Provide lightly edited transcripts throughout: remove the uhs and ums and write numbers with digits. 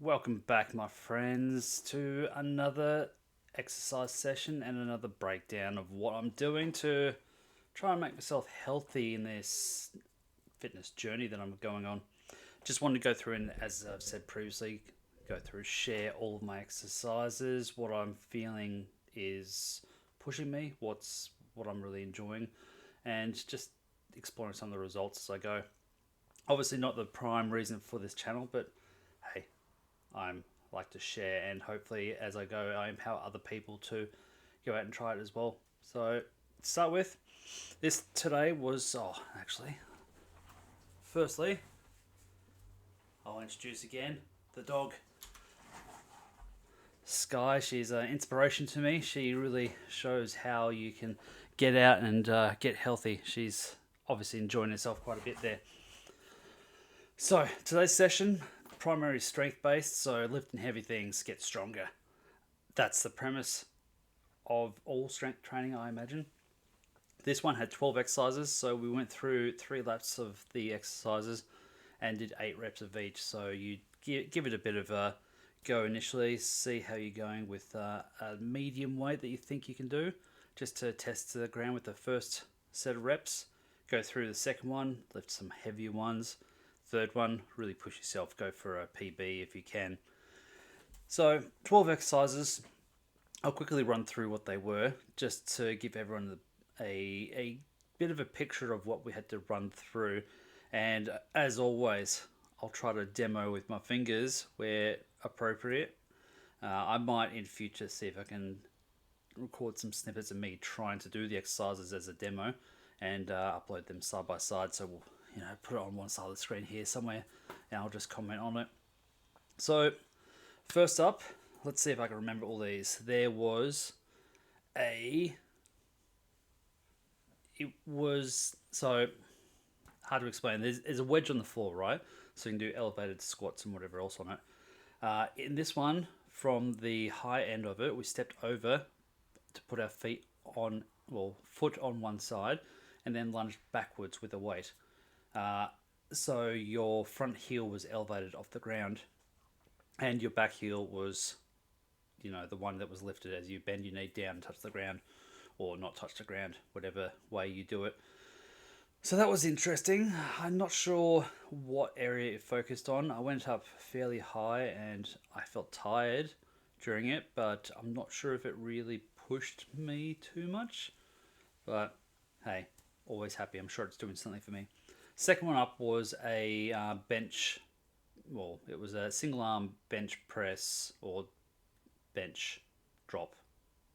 Welcome back, my friends, to another exercise session and another breakdown of what I'm doing to try and make myself healthy in this fitness journey that I'm going on. Just wanted to go through and, as I've said previously, share all of my exercises, what I'm feeling is pushing me, what I'm really enjoying, and just exploring some of the results as I go. Obviously, not the prime reason for this channel, but hey, I'm like to share, and hopefully as I go I empower other people to go out and try it as well. So to start with, this today was firstly I'll introduce again the dog Sky. She's an inspiration to me. She really shows how you can get out and get healthy. She's obviously enjoying herself quite a bit there. So today's session, primary strength based, so lifting heavy things, get stronger. That's the premise of all strength training, I imagine. This one had 12 exercises, so we went through 3 laps of the exercises and did 8 reps of each. So you give it a bit of a go initially, see how you're going with a medium weight that you think you can do, just to test the ground with the first set of reps. Go through the second one, lift some heavier ones. Third one, really push yourself, go for a PB if you can. So 12 exercises. I'll quickly run through what they were, just to give everyone a bit of a picture of what we had to run through. And as always, I'll try to demo with my fingers where appropriate. I might in future see if I can record some snippets of me trying to do the exercises as a demo and upload them side by side. So we'll put it on one side of the screen here somewhere, and I'll just comment on it. So first up, let's see if I can remember all these. There was so hard to explain. There's a wedge on the floor, right? So you can do elevated squats and whatever else on it. In this one, from the high end of it, we stepped over to put our foot on one side, and then lunged backwards with a weight. So your front heel was elevated off the ground, and your back heel was, the one that was lifted as you bend your knee down and touch the ground, or not touch the ground, whatever way you do it. So that was interesting. I'm not sure what area it focused on. I went up fairly high and I felt tired during it, but I'm not sure if it really pushed me too much. But hey, always happy. I'm sure it's doing something for me. Second one up was a bench. Well, it was a single arm bench press or bench drop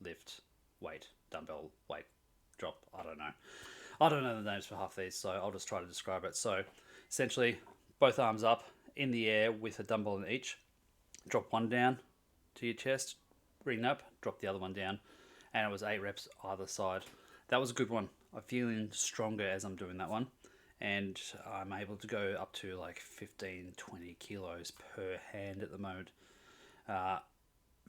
lift weight dumbbell weight drop. I don't know the names for half these, so I'll just try to describe it. So essentially, both arms up in the air with a dumbbell in each. Drop one down to your chest, bring up, drop the other one down, and it was 8 reps either side. That was a good one. I'm feeling stronger as I'm doing that one, and I'm able to go up to like 15-20 kilos per hand at the moment.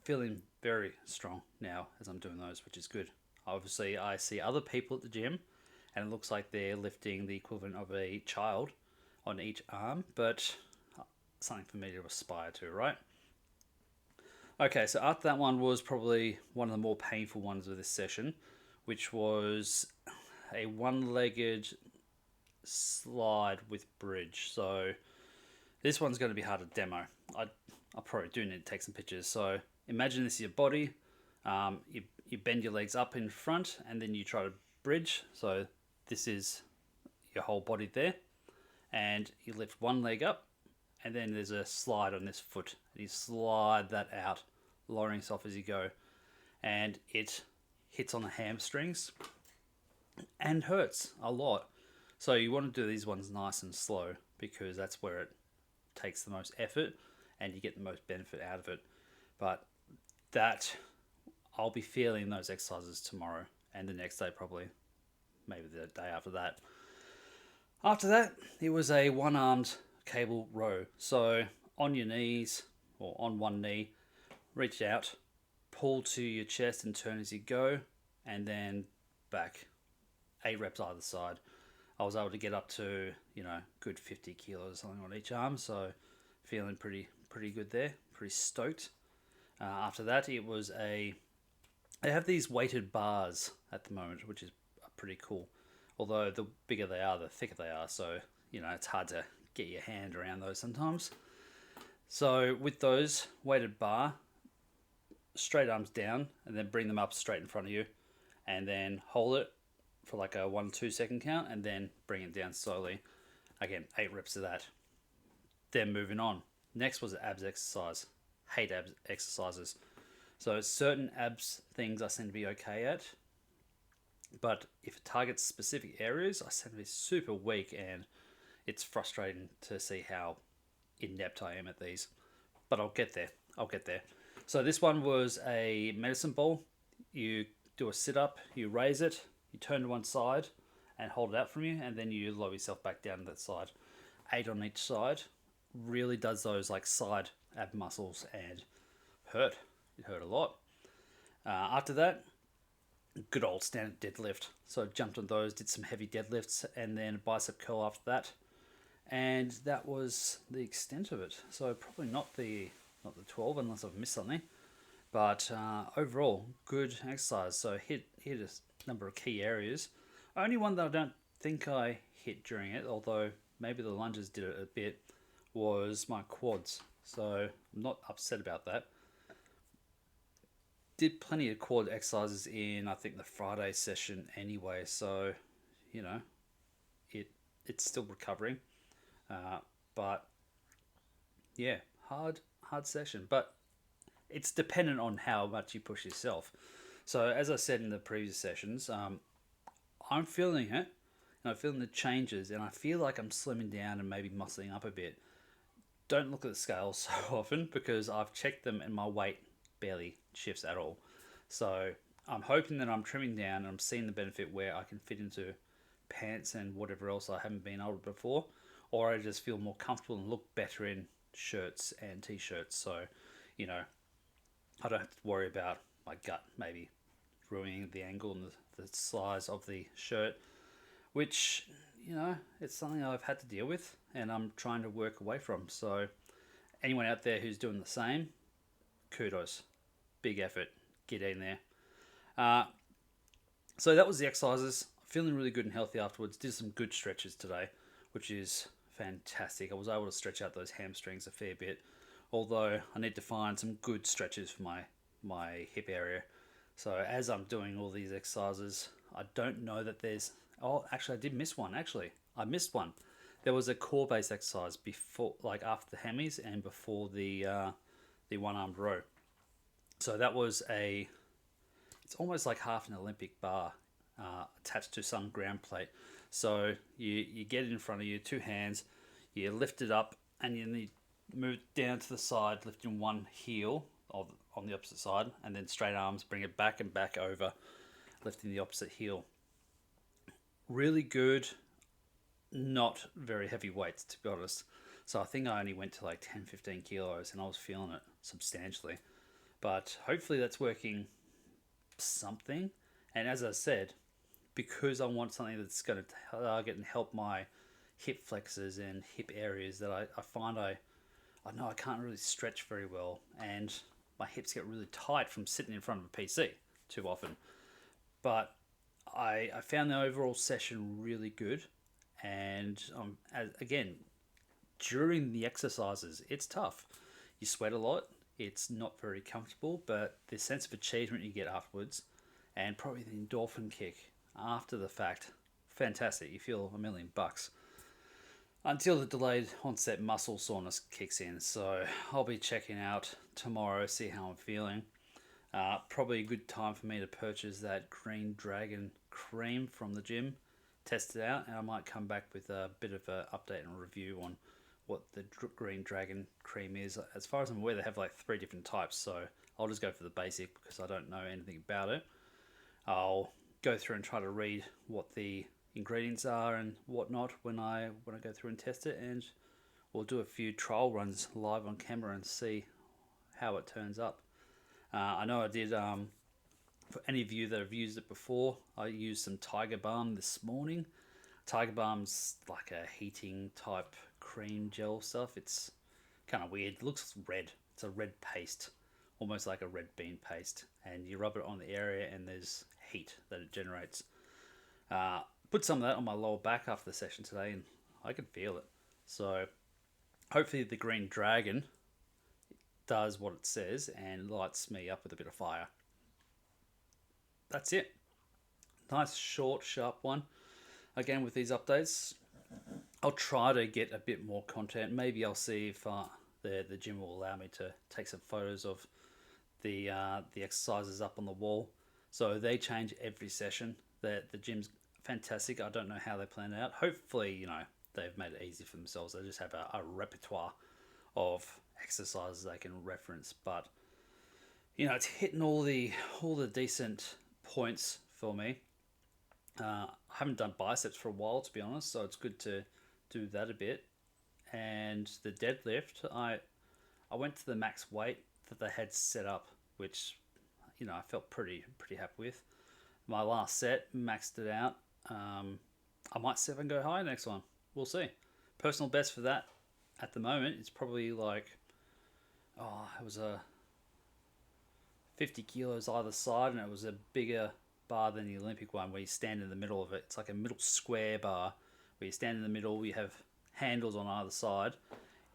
Feeling very strong now as I'm doing those, which is good. Obviously, I see other people at the gym, and it looks like they're lifting the equivalent of a child on each arm, but something for me to aspire to, right? Okay, so after that one was probably one of the more painful ones of this session, which was a one-legged slide with bridge. So this one's going to be hard to demo. I probably do need to take some pictures. So imagine this is your body. You bend your legs up in front, and then you try to bridge. So this is your whole body there, and you lift one leg up, and then there's a slide on this foot, and you slide that out, lowering yourself as you go, and it hits on the hamstrings and hurts a lot. So you want to do these ones nice and slow, because that's where it takes the most effort and you get the most benefit out of it. But that, I'll be feeling those exercises tomorrow and the next day, probably maybe the day after that. After that, it was a one-armed cable row. So on your knees, or on one knee, reach out, pull to your chest and turn as you go, and then back. 8 reps either side. I was able to get up to, good 50 kilos or something on each arm, so feeling pretty good there, pretty stoked. After that, it was they have these weighted bars at the moment, which is pretty cool. Although the bigger they are, the thicker they are, so it's hard to get your hand around those sometimes. So with those weighted bar, straight arms down, and then bring them up straight in front of you, and then hold it for like a 1-2 second count, and then bring it down slowly. Again, 8 reps of that. Then moving on. Next was an abs exercise. Hate abs exercises. So certain abs things I seem to be okay at, but if it targets specific areas, I seem to be super weak, and it's frustrating to see how inept I am at these. But I'll get there. So this one was a medicine ball. You do a sit-up, you raise it, you turn to one side and hold it out from you, and then you lower yourself back down to that side. 8 on each side. Really does those like side ab muscles and hurt. It hurt a lot. After that, good old standard deadlift. So I jumped on those, did some heavy deadlifts, and then a bicep curl after that. And that was the extent of it. So probably not the 12 unless I've missed something. But overall, good exercise. So hit a number of key areas. Only one that I don't think I hit during it, although maybe the lunges did it a bit, was my quads. So I'm not upset about that. Did plenty of quad exercises in, I think, the Friday session anyway. So, it's still recovering. But yeah, hard session. But it's dependent on how much you push yourself. So as I said in the previous sessions, I'm feeling it, and I'm feeling the changes, and I feel like I'm slimming down and maybe muscling up a bit. Don't look at the scales so often because I've checked them and my weight barely shifts at all. So I'm hoping that I'm trimming down and I'm seeing the benefit where I can fit into pants and whatever else I haven't been able to before, or I just feel more comfortable and look better in shirts and t-shirts. So, I don't have to worry about my gut maybe ruining the angle and the size of the shirt, which, it's something I've had to deal with and I'm trying to work away from. So anyone out there who's doing the same, kudos. Big effort. Get in there. So that was the exercises. Feeling really good and healthy afterwards. Did some good stretches today, which is fantastic. I was able to stretch out those hamstrings a fair bit, although I need to find some good stretches for my hip area. So as I'm doing all these exercises, I don't know that there's... Oh, actually, I did miss one. I missed one. There was a core-based exercise before, like after the hammies and before the one-armed row. So that was it's almost like half an Olympic bar attached to some ground plate. So you get it in front of you, 2 hands, you lift it up, and you need to move down to the side, lifting one heel on the opposite side, and then straight arms, bring it back and back over, lifting the opposite heel. Really good, not very heavy weights, to be honest. So I think I only went to like 10-15 kilos, and I was feeling it substantially. But hopefully that's working something. And as I said, because I want something that's going to target and help my hip flexors and hip areas that I find I know I can't really stretch very well, and my hips get really tight from sitting in front of a PC too often. But I found the overall session really good, and again, during the exercises, it's tough. You sweat a lot. It's not very comfortable, but the sense of achievement you get afterwards, and probably the endorphin kick after the fact, fantastic. You feel $1,000,000 until the delayed onset muscle soreness kicks in. So I'll be checking out tomorrow, see how I'm feeling. Probably a good time for me to purchase that Green Dragon cream from the gym, test it out, and I might come back with a bit of an update and review on what the Green Dragon cream is. As far as I'm aware, they have like 3 different types, so I'll just go for the basic because I don't know anything about it. I'll go through and try to read what the ingredients are and whatnot when I go through and test it, and we'll do a few trial runs live on camera and see how it turns up. I know I did, for any of you that have used it before, I used some Tiger Balm this morning. Tiger Balm's like a heating type cream gel stuff. It's kind of weird. It looks red. It's a red paste, almost like a red bean paste, and you rub it on the area, and there's heat that it generates. Put some of that on my lower back after the session today, and I could feel it. So hopefully the green dragon does what it says and lights me up with a bit of fire. That's it. Nice, short, sharp one. Again, with these updates, I'll try to get a bit more content. Maybe I'll see if the gym will allow me to take some photos of the exercises up on the wall. So they change every session. The gym's fantastic. I don't know how they plan it out. Hopefully, they've made it easy for themselves. They just have a repertoire of exercises they can reference. But it's hitting all the decent points for me. I haven't done biceps for a while, to be honest, so it's good to do that a bit. And the deadlift, I went to the max weight that they had set up, which I felt pretty happy with. My last set maxed it out. I might see if I can go higher next one. We'll see. Personal best for that at the moment is probably like, it was a 50 kilos either side, and it was a bigger bar than the Olympic one where you stand in the middle of it. It's like a middle square bar where you stand in the middle, you have handles on either side.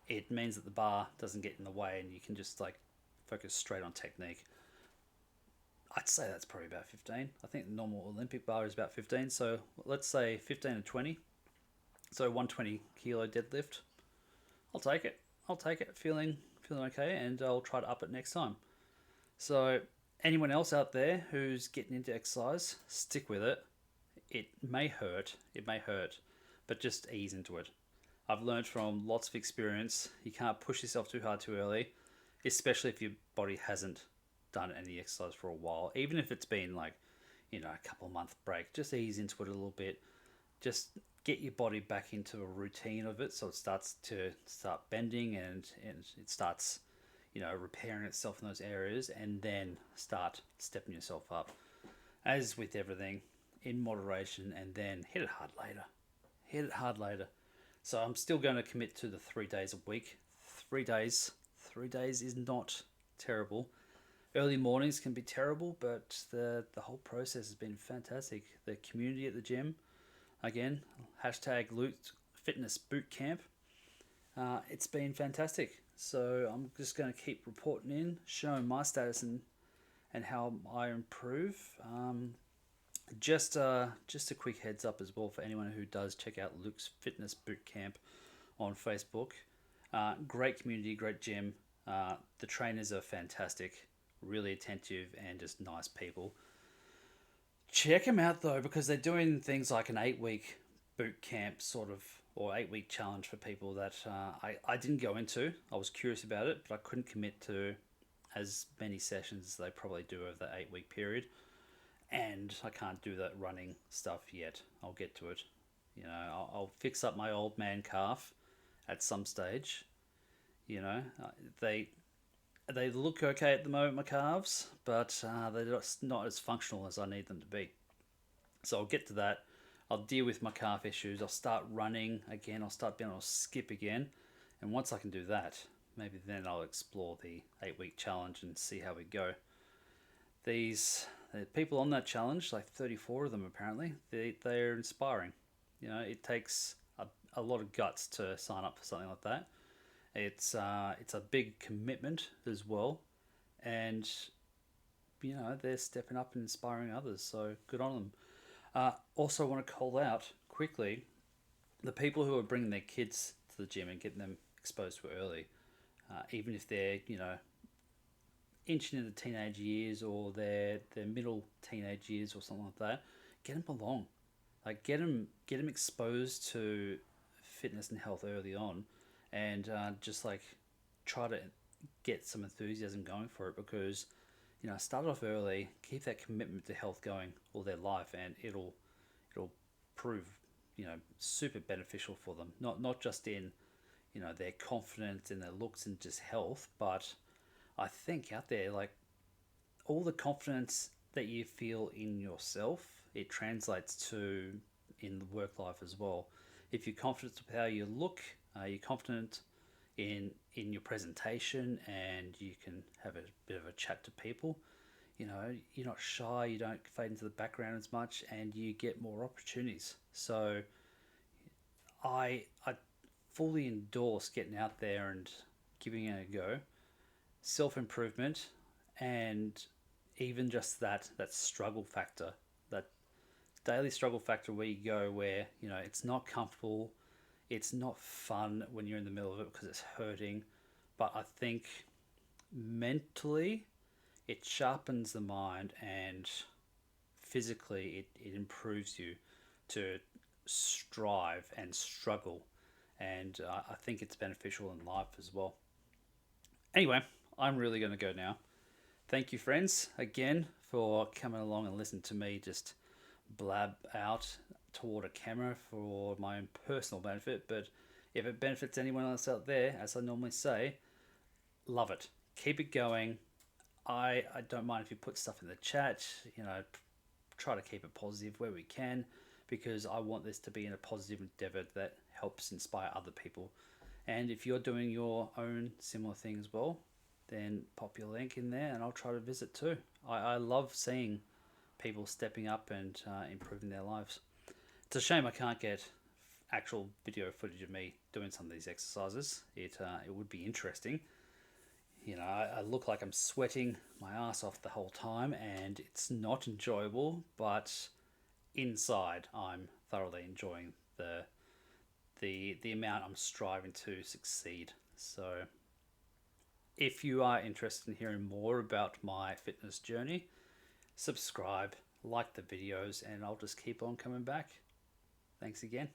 It means that the bar doesn't get in the way and you can just like focus straight on technique. I'd say that's probably about 15. I think the normal Olympic bar is about 15. So let's say 15 and 20. So 120 kilo deadlift. I'll take it. Feeling okay, and I'll try to up it next time. So anyone else out there who's getting into exercise, stick with it. It may hurt, but just ease into it. I've learned from lots of experience, you can't push yourself too hard too early, especially if your body hasn't done any exercise for a while. Even if it's been like, a couple of month break, just ease into it a little bit. Just get your body back into a routine of it so it starts bending and it starts repairing itself in those areas, and then start stepping yourself up. As with everything, in moderation, and then hit it hard later. So I'm still going to commit to the 3 days a week. 3 days is not terrible. Early mornings can be terrible, but the whole process has been fantastic. The community at the gym, again, #Luke Fitness Boot Camp. It's been fantastic. So I'm just going to keep reporting in, showing my status and how I improve. Just a quick heads up as well for anyone who does check out Luke's Fitness Boot Camp on Facebook. Great community, great gym. The trainers are fantastic, really attentive, and just nice people. Check them out though, because they're doing things like an 8-week boot camp sort of, or 8-week challenge for people that I didn't go into. I was curious about it, but I couldn't commit to as many sessions as they probably do over that 8-week period. And I can't do that running stuff yet. I'll get to it. I'll fix up my old man calf at some stage. They look okay at the moment, my calves, but they're just not as functional as I need them to be. So I'll get to that. I'll deal with my calf issues. I'll start running again. I'll start being able to skip again. And once I can do that, maybe then I'll explore the 8-week challenge and see how we go. The people on that challenge, like 34 of them apparently, they're inspiring. It takes a lot of guts to sign up for something like that. It's a big commitment as well. And, they're stepping up and inspiring others. So good on them. Also want to call out quickly the people who are bringing their kids to the gym and getting them exposed to it early, even if they're inching into teenage years or their middle teenage years or something like that. Get them along, like get them exposed to fitness and health early on, and just like try to get some enthusiasm going for it, because start off early, keep that commitment to health going all their life, and it'll prove super beneficial for them. Not just in their confidence in their looks and just health, but I think out there, like all the confidence that you feel in yourself, it translates to in the work life as well. If you're confident with how you look, you're confident in your presentation, and you can have a bit of a chat to people. You know, you're not shy, you don't fade into the background as much, and you get more opportunities. So I fully endorse getting out there and giving it a go. Self improvement, and even just that struggle factor, that daily struggle factor where you go where it's not comfortable, it's not fun when you're in the middle of it because it's hurting, but I think mentally it sharpens the mind, and physically it improves you to strive and struggle, and I think it's beneficial in life as well. Anyway, I'm really going to go now. Thank you, friends, again for coming along and listening to me just blab out toward a camera for my own personal benefit. But if it benefits anyone else out there, as I normally say, love it. Keep it going. I don't mind if you put stuff in the chat, try to keep it positive where we can, because I want this to be in a positive endeavor that helps inspire other people. And if you're doing your own similar thing as well, then pop your link in there and I'll try to visit too. I love seeing people stepping up and improving their lives. It's a shame I can't get actual video footage of me doing some of these exercises. It would be interesting. I look like I'm sweating my ass off the whole time, and it's not enjoyable. But inside, I'm thoroughly enjoying the amount I'm striving to succeed. So, if you are interested in hearing more about my fitness journey, subscribe, like the videos, and I'll just keep on coming back. Thanks again.